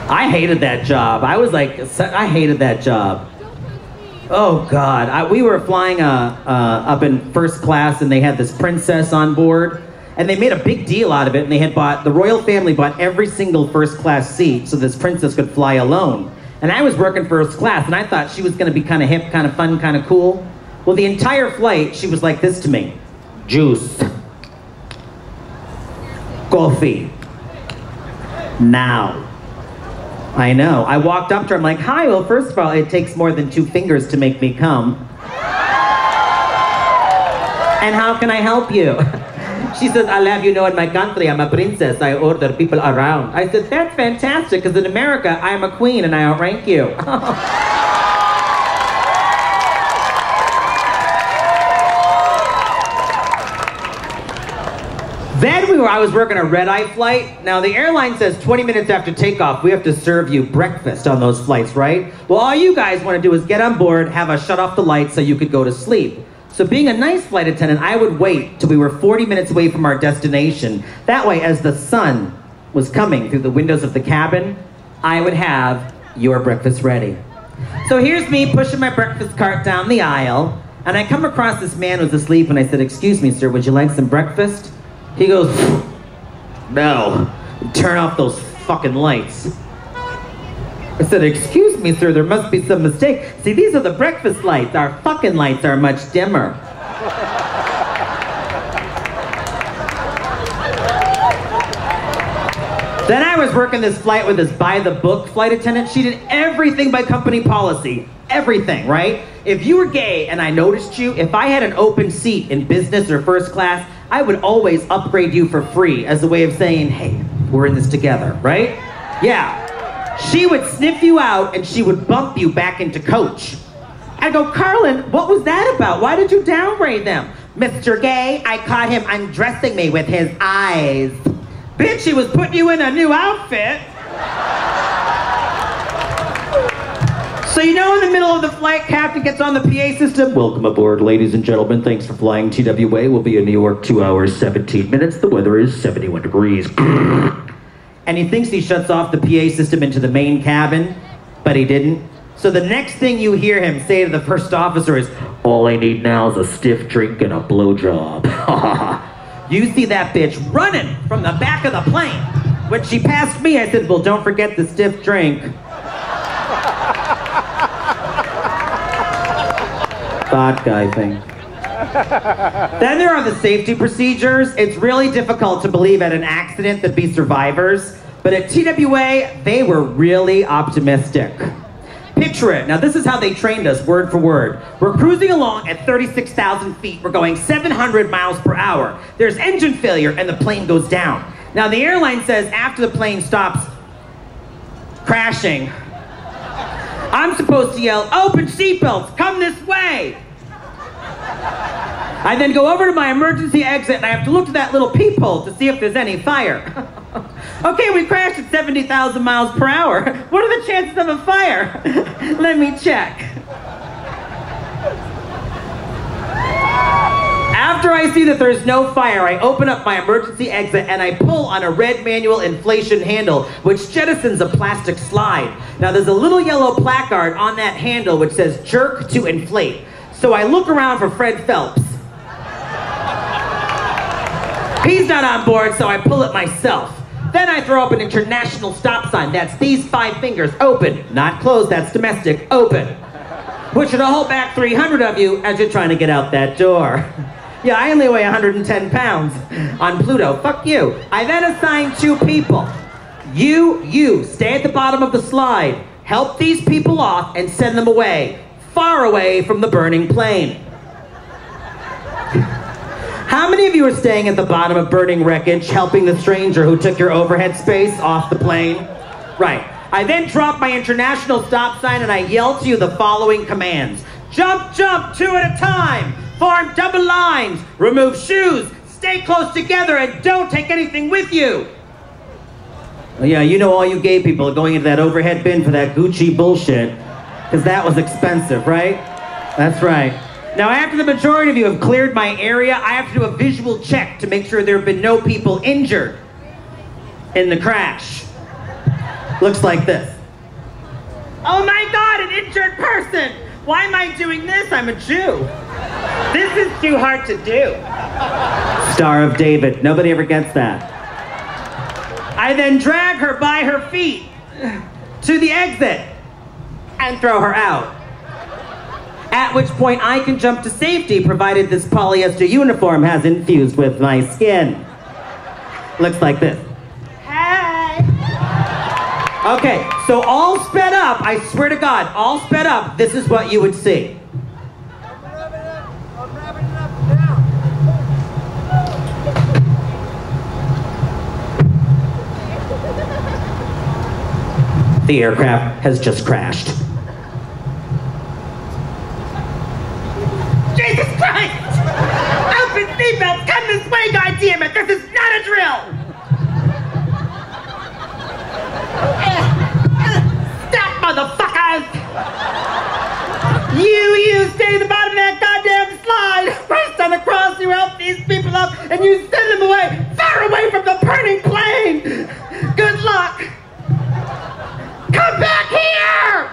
I hated that job. I was like, I hated that job. Oh God, we were flying up in first class, and they had this princess on board, and they made a big deal out of it, and they had the royal family bought every single first class seat so this princess could fly alone. And I was working first class, and I thought she was gonna be kind of hip, kind of fun, kind of cool. Well, the entire flight, she was like this to me. Juice. Coffee. Now. I know. I walked up to her, I'm like, hi, well, first of all, it takes more than 2 fingers to make me come. And how can I help you? She says, I'll have you know in my country, I'm a princess. I order people around. I said, that's fantastic, because in America, I'm a queen and I outrank you. Then I was working a red-eye flight. Now the airline says 20 minutes after takeoff, we have to serve you breakfast on those flights, right? Well, all you guys want to do is get on board, have us shut off the lights so you could go to sleep. So being a nice flight attendant, I would wait till we were 40 minutes away from our destination. That way, as the sun was coming through the windows of the cabin, I would have your breakfast ready. So here's me pushing my breakfast cart down the aisle, and I come across this man who's asleep, and I said, excuse me, sir, would you like some breakfast? He goes, no, turn off those fucking lights. I said, excuse me, sir, there must be some mistake. See, these are the breakfast lights. Our fucking lights are much dimmer. Then I was working this flight with this by-the-book flight attendant. She did everything by company policy. Everything, right? If you were gay and I noticed you, if I had an open seat in business or first class, I would always upgrade you for free as a way of saying, hey, we're in this together, right? Yeah. She would sniff you out and she would bump you back into coach. I go, Carlin, what was that about? Why did you downgrade them? Mr. Gay, I caught him undressing me with his eyes. Bitch, he was putting you in a new outfit. So you know in the middle of the flight, captain gets on the PA system. Welcome aboard, ladies and gentlemen. Thanks for flying TWA. We'll be in New York 2 hours, 17 minutes. The weather is 71 degrees. And he thinks he shuts off the PA system into the main cabin, but he didn't. So the next thing you hear him say to the first officer is, all I need now is a stiff drink and a blowjob. You see that bitch running from the back of the plane. When she passed me, I said, well, don't forget the stiff drink. Vodka, I think. Then there are the safety procedures. It's really difficult to believe at an accident there'd be survivors, but at TWA, they were really optimistic. Picture it. Now this is how they trained us, word for word. We're cruising along at 36,000 feet. We're going 700 miles per hour. There's engine failure and the plane goes down. Now the airline says after the plane stops crashing, I'm supposed to yell, open seatbelts, come this way. I then go over to my emergency exit and I have to look to that little peephole to see if there's any fire. Okay, we crashed at 70,000 miles per hour. What are the chances of a fire? Let me check. After After I see that there's no fire, I open up my emergency exit and I pull on a red manual inflation handle, which jettisons a plastic slide. Now there's a little yellow placard on that handle which says jerk to inflate. So I look around for Fred Phelps. He's not on board, so I pull it myself. Then I throw up an international stop sign. That's these 5 fingers, open. Not closed, that's domestic, open. Which should hold back 300 of you as you're trying to get out that door. Yeah, I only weigh 110 pounds on Pluto. Fuck you. I then assign 2 people. You, stay at the bottom of the slide. Help these people off and send them away. Far away from the burning plane. How many of you are staying at the bottom of burning wreckage, helping the stranger who took your overhead space off the plane? Right. I then drop my international stop sign and I yell to you the following commands. Jump, 2 at a time. Form double lines. Remove shoes. Stay close together and don't take anything with you. Well, yeah, you know all you gay people are going into that overhead bin for that Gucci bullshit. Because that was expensive, right? That's right. Now, after the majority of you have cleared my area, I have to do a visual check to make sure there have been no people injured in the crash. Looks like this. Oh my God, an injured person! Why am I doing this? I'm a Jew. This is too hard to do. Star of David. Nobody ever gets that. I then drag her by her feet to the exit and throw her out. At which point I can jump to safety, provided this polyester uniform hasn't fused with my skin. Looks like this. Hey! Okay, so all sped up, I swear to God, all sped up, this is what you would see. I'm wrapping it up now. The aircraft has just crashed. Jesus Christ! Open seatbelts! Come this way, goddammit! This is not a drill! Stop, motherfuckers! You stay at the bottom of that goddamn slide! First on the cross, you help these people up, and you send them away, far away from the burning plane! Good luck! Come back here!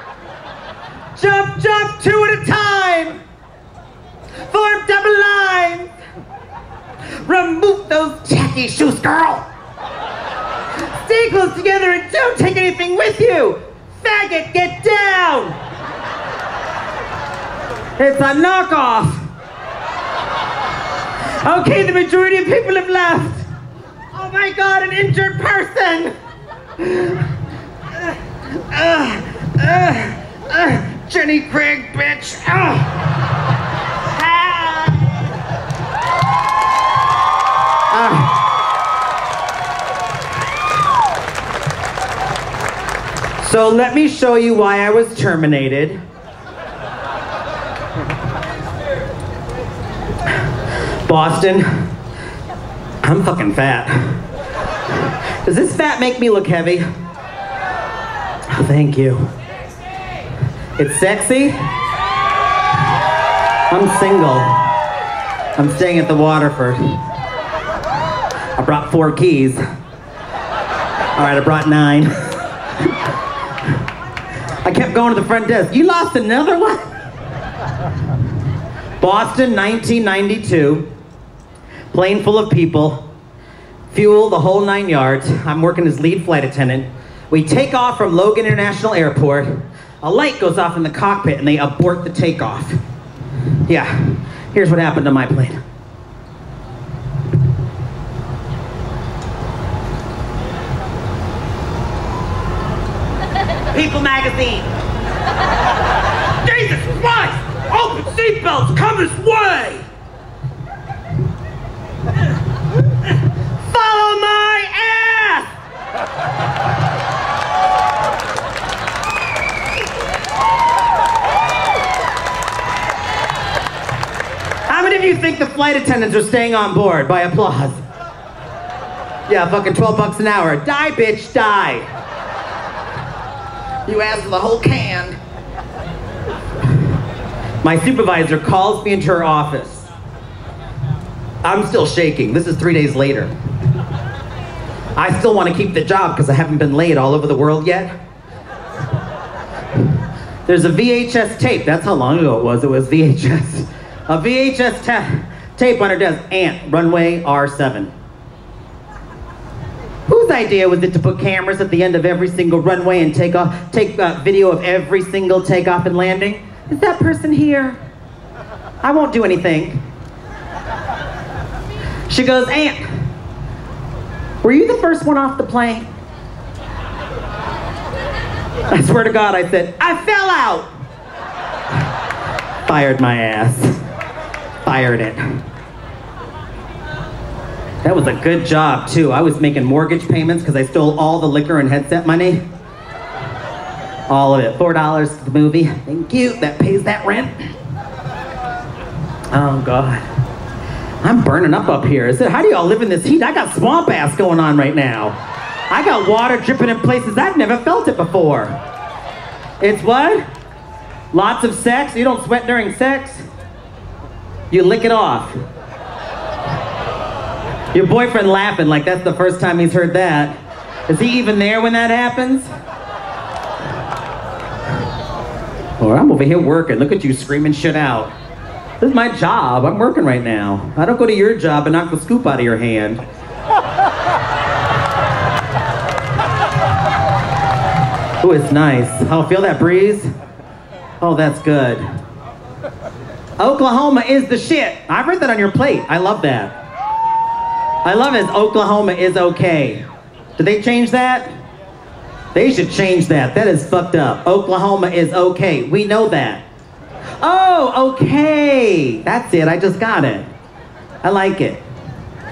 Jump, 2 at a time! Form double lines! Remove those tacky shoes, girl! Stay close together and don't take anything with you! Faggot, get down! It's a knockoff! Okay, the majority of people have left! Oh my God, an injured person! Jenny Craig, bitch! So let me show you why I was terminated. Boston, I'm fucking fat. Does this fat make me look heavy? Oh, thank you. It's sexy? I'm single. I'm staying at the Waterford. I brought 4 keys. All right, I brought 9. I kept going to the front desk. You lost another one? Boston, 1992. Plane full of people. Fuel, the whole 9 yards. I'm working as lead flight attendant. We take off from Logan International Airport. A light goes off in the cockpit and they abort the takeoff. Yeah, here's what happened to my plane. People magazine. Jesus Christ! Open seatbelts, come this way! Follow my ass! How many of you think the flight attendants are staying on board? By applause. Yeah, fucking $12 an hour. Die, bitch, die. You asked for the whole can. My supervisor calls me into her office. I'm still shaking. This is 3 days later. I still want to keep the job because I haven't been laid all over the world yet. There's a VHS tape. That's how long ago it was. It was VHS. A VHS tape on her desk. Ant, runway R7. Whose idea was it to put cameras at the end of every single runway and take video of every single takeoff and landing? Is that person here? I won't do anything. She goes, Ant, were you the first one off the plane? I swear to God, I said, I fell out. Fired my ass. Fired it. That was a good job, too. I was making mortgage payments because I stole all the liquor and headset money. All of it. $4 to the movie. Thank you. That pays that rent. Oh, God. I'm burning up here. I said, how do y'all live in this heat? I got swamp ass going on right now. I got water dripping in places I've never felt it before. It's what? Lots of sex? You don't sweat during sex? You lick it off. Your boyfriend laughing like that's the first time he's heard that. Is he even there when that happens? Or I'm over here working. Look at you screaming shit out. This is my job. I'm working right now. I don't go to your job and knock the scoop out of your hand. Oh, it's nice. Oh, feel that breeze? Oh, that's good. Oklahoma is the shit. I've read that on your plate. I love that. I love it. Oklahoma is okay. Did they change that? They should change that. That is fucked up. Oklahoma is okay. We know that. Oh, okay. That's it. I just got it. I like it.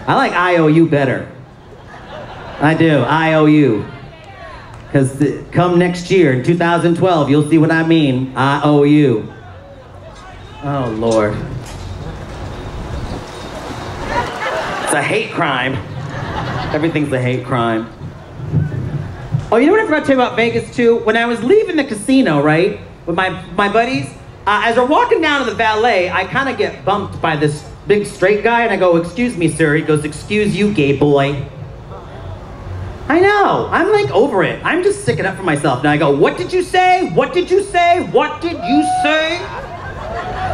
I like IOU better. I do. IOU. Because come next year, in 2012, you'll see what I mean. IOU. Oh, Lord. It's a hate crime. Everything's a hate crime. Oh, you know what I forgot to tell you about Vegas, too? When I was leaving the casino, right, with my buddies, as we're walking down to the valet, I kind of get bumped by this big straight guy, and I go, excuse me, sir. He goes, excuse you, gay boy. I know. I'm like over it. I'm just sticking up for myself. Now I go, what did you say? What did you say? What did you say?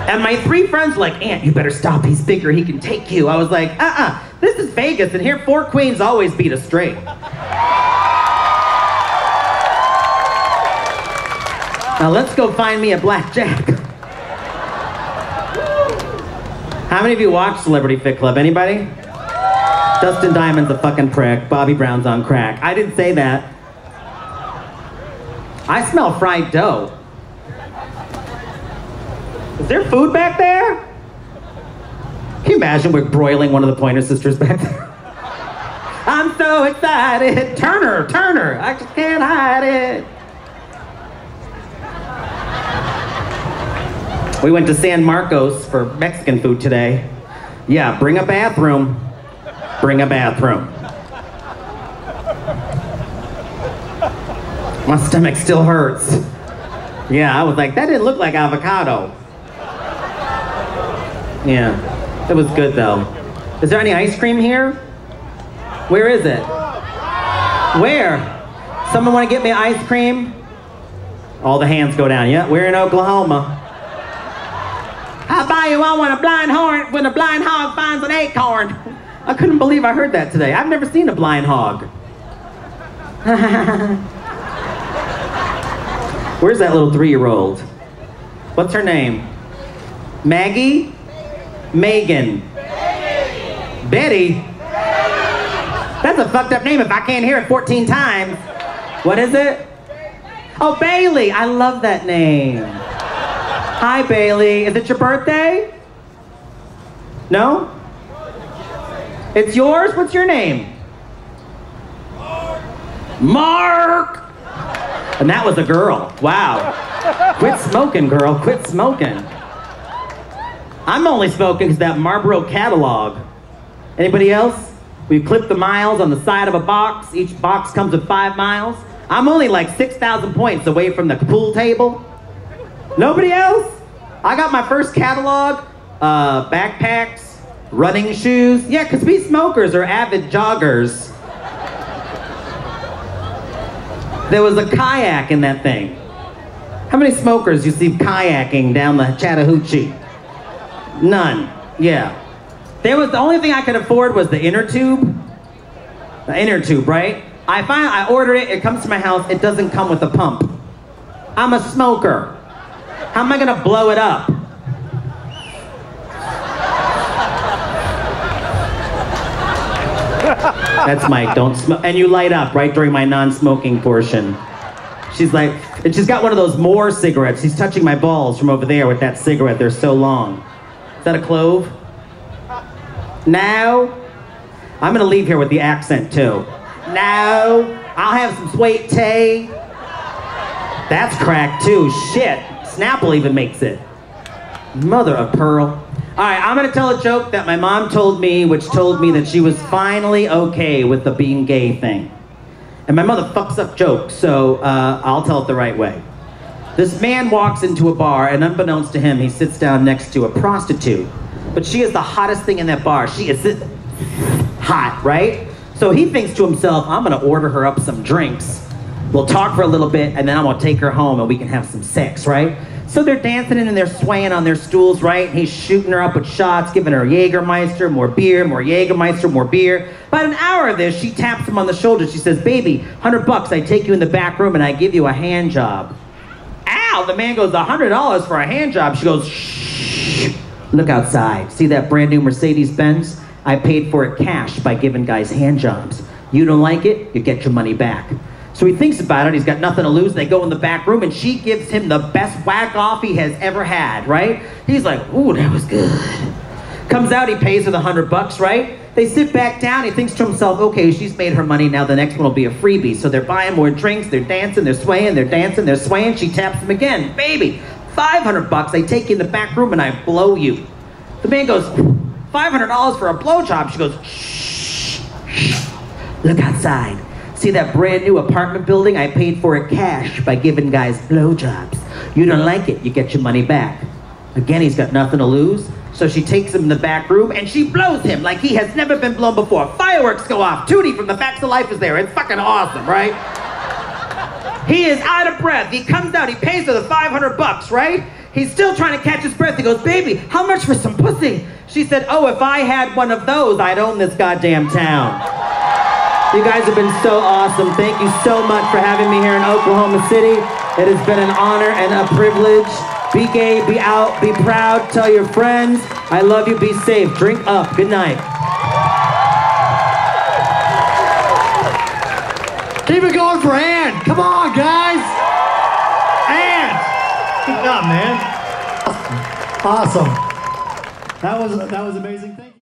And my 3 friends were like, Ant, you better stop. He's bigger. He can take you. I was like, this is Vegas, and here 4 queens always beat us straight. Now let's go find me a blackjack. How many of you watch Celebrity Fit Club? Anybody? Dustin Diamond's a fucking prick. Bobby Brown's on crack. I didn't say that. I smell fried dough. Is there food back there? Can you imagine we're broiling one of the Pointer Sisters back there? I'm so excited. Turner, I just can't hide it. We went to San Marcos for Mexican food today. Yeah, bring a bathroom. Bring a bathroom. My stomach still hurts. Yeah, I was like, that didn't look like avocado. Yeah, it was good though. Is there any ice cream here? Where is it? Where? Someone want to get me ice cream? All the hands go down. Yeah, we're in Oklahoma. I'll buy you one when a blind hog finds an acorn. I couldn't believe I heard that today. I've never seen a blind hog. Where's that little 3-year-old? What's her name? Maggie? Megan? Betty? That's a fucked up name if I can't hear it 14 times. What is it? Oh, Bailey. I love that name. Hi, Bailey. Is it your birthday? No? It's yours? What's your name? Mark! And that was a girl. Wow. Quit smoking, girl. Quit smoking. I'm only smoking because that Marlboro catalog. Anybody else? We clip the miles on the side of a box. Each box comes with 5 miles. I'm only like 6,000 points away from the pool table. Nobody else? I got my first catalog, backpacks, Running shoes? Yeah, because we smokers are avid joggers. There was a kayak in that thing. How many smokers you see kayaking down the Chattahoochee? None. Yeah. The only thing I could afford was the inner tube. The inner tube, right? I ordered it, it comes to my house, it doesn't come with a pump. I'm a smoker. How am I gonna blow it up? That's my don't smoke. And you light up right during my non-smoking portion. She's like, and she's got one of those Moore cigarettes. She's touching my balls from over there with that cigarette. They're so long. Is that a clove? No. I'm gonna leave here with the accent too. No. I'll have some sweet tea. That's crack too. Shit. Snapple even makes it. Mother of pearl. All right, I'm gonna tell a joke that my mom told me, which told me that she was finally okay with the being gay thing. And my mother fucks up jokes, so I'll tell it the right way. This man walks into a bar, and unbeknownst to him, he sits down next to a prostitute. But she is the hottest thing in that bar. She is hot, right? So he thinks to himself, I'm gonna order her up some drinks. We'll talk for a little bit, and then I'm gonna take her home, and we can have some sex, right? So they're dancing and they're swaying on their stools, right? He's shooting her up with shots, giving her Jägermeister, more beer, more Jägermeister, more beer. About an hour of this, she taps him on the shoulder. She says, baby, $100, I take you in the back room and I give you a hand job. Ow! The man goes, $100 for a hand job. She goes, shh, look outside. See that brand new Mercedes-Benz? I paid for it cash by giving guys hand jobs. You don't like it, you get your money back. So he thinks about it, he's got nothing to lose, they go in the back room and she gives him the best whack-off he has ever had, right? He's like, ooh, that was good. Comes out, he pays her the $100, right? They sit back down, he thinks to himself, okay, she's made her money, now the next one will be a freebie. So they're buying more drinks, they're dancing, they're swaying, they're dancing, they're swaying, she taps him again. Baby, $500, I take you in the back room and I blow you. The man goes, $500 for a blowjob. She goes, shh, shh, look outside. See that brand new apartment building? I paid for it cash by giving guys blowjobs. You don't like it, you get your money back. Again, he's got nothing to lose. So she takes him in the back room and she blows him like he has never been blown before. Fireworks go off. Tootie from the Facts of Life is there. It's fucking awesome, right? He is out of breath. He comes out, he pays her the $500, right? He's still trying to catch his breath. He goes, baby, how much for some pussy? She said, oh, if I had one of those, I'd own this goddamn town. You guys have been so awesome. Thank you so much for having me here in Oklahoma City. It has been an honor and a privilege. Be gay, be out, be proud. Tell your friends. I love you. Be safe. Drink up. Good night. Keep it going for Ann. Come on, guys. Ann. Good job, man. Awesome. That was amazing. Thank you.